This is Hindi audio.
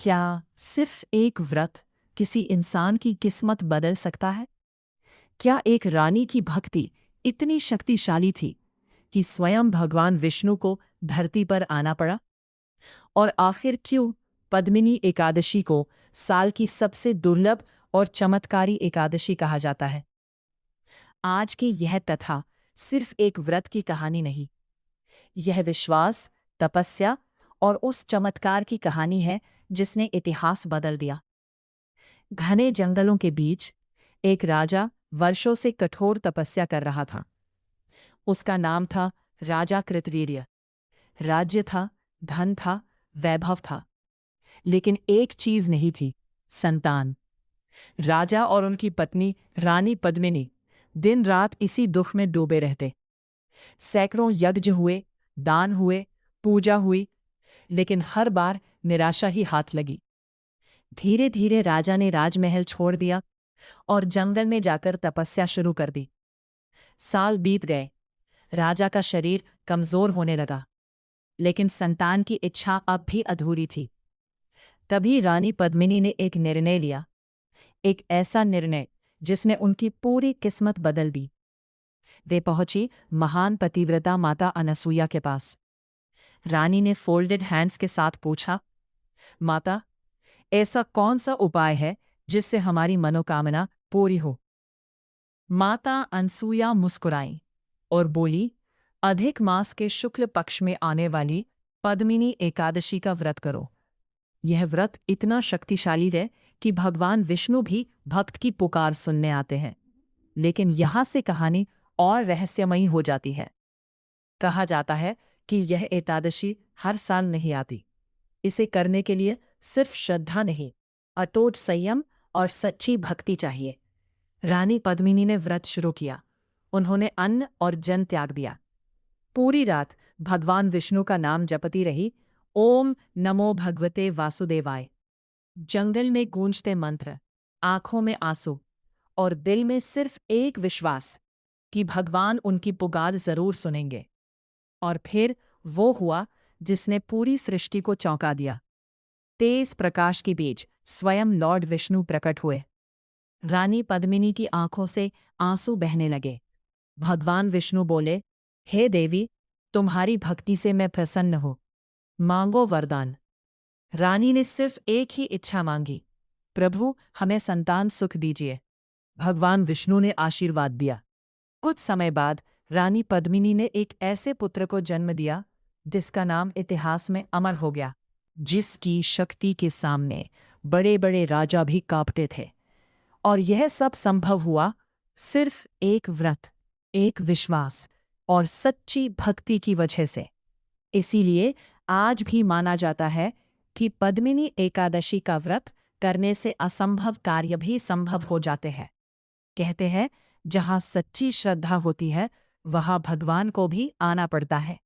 क्या सिर्फ एक व्रत किसी इंसान की किस्मत बदल सकता है? क्या एक रानी की भक्ति इतनी शक्तिशाली थी कि स्वयं भगवान विष्णु को धरती पर आना पड़ा? और आखिर क्यों पद्मिनी एकादशी को साल की सबसे दुर्लभ और चमत्कारी एकादशी कहा जाता है? आज की यह कथा सिर्फ एक व्रत की कहानी नहीं, यह विश्वास, तपस्या और उस चमत्कार की कहानी है जिसने इतिहास बदल दिया। घने जंगलों के बीच एक राजा वर्षों से कठोर तपस्या कर रहा था। उसका नाम था राजा कृतवीर्य। राज्य था, धन था, वैभव था, लेकिन एक चीज नहीं थी, संतान। राजा और उनकी पत्नी रानी पद्मिनी दिन रात इसी दुख में डूबे रहते। सैकड़ों यज्ञ हुए, दान हुए, पूजा हुई, लेकिन हर बार निराशा ही हाथ लगी। धीरे धीरे राजा ने राजमहल छोड़ दिया और जंगल में जाकर तपस्या शुरू कर दी। साल बीत गए, राजा का शरीर कमजोर होने लगा, लेकिन संतान की इच्छा अब भी अधूरी थी। तभी रानी पद्मिनी ने एक निर्णय लिया, एक ऐसा निर्णय जिसने उनकी पूरी किस्मत बदल दी। वे पहुंची महान पतिव्रता माता अनसुईया के पास। रानी ने फोल्डेड हैंड्स के साथ पूछा, माता, ऐसा कौन सा उपाय है जिससे हमारी मनोकामना पूरी हो? माता अनसुईया मुस्कुराई और बोली, अधिक मास के शुक्ल पक्ष में आने वाली पद्मिनी एकादशी का व्रत करो। यह व्रत इतना शक्तिशाली है कि भगवान विष्णु भी भक्त की पुकार सुनने आते हैं। लेकिन यहाँ से कहानी और रहस्यमयी हो जाती है। कहा जाता है कि यह एकादशी हर साल नहीं आती। इसे करने के लिए सिर्फ श्रद्धा नहीं, अटूट संयम और सच्ची भक्ति चाहिए। रानी पद्मिनी ने व्रत शुरू किया। उन्होंने अन्न और जन त्याग दिया। पूरी रात भगवान विष्णु का नाम जपती रही, ओम नमो भगवते वासुदेवाय। जंगल में गूंजते मंत्र, आंखों में आंसू और दिल में सिर्फ एक विश्वास कि भगवान उनकी पुकार जरूर सुनेंगे। और फिर वो हुआ जिसने पूरी सृष्टि को चौंका दिया। तेज प्रकाश के बीच स्वयं लॉर्ड विष्णु प्रकट हुए। रानी पद्मिनी की आंखों से आंसू बहने लगे। भगवान विष्णु बोले, हे देवी, तुम्हारी भक्ति से मैं प्रसन्न हूं, मांगो वरदान। रानी ने सिर्फ एक ही इच्छा मांगी, प्रभु हमें संतान सुख दीजिए। भगवान विष्णु ने आशीर्वाद दिया। कुछ समय बाद रानी पद्मिनी ने एक ऐसे पुत्र को जन्म दिया जिसका नाम इतिहास में अमर हो गया, जिसकी शक्ति के सामने बड़े बड़े राजा भी कांपते थे। और यह सब संभव हुआ सिर्फ एक व्रत, एक विश्वास और सच्ची भक्ति की वजह से। इसीलिए आज भी माना जाता है कि पद्मिनी एकादशी का व्रत करने से असंभव कार्य भी संभव हो जाते हैं। कहते हैं, जहाँ सच्ची श्रद्धा होती है वहाँ भगवान को भी आना पड़ता है।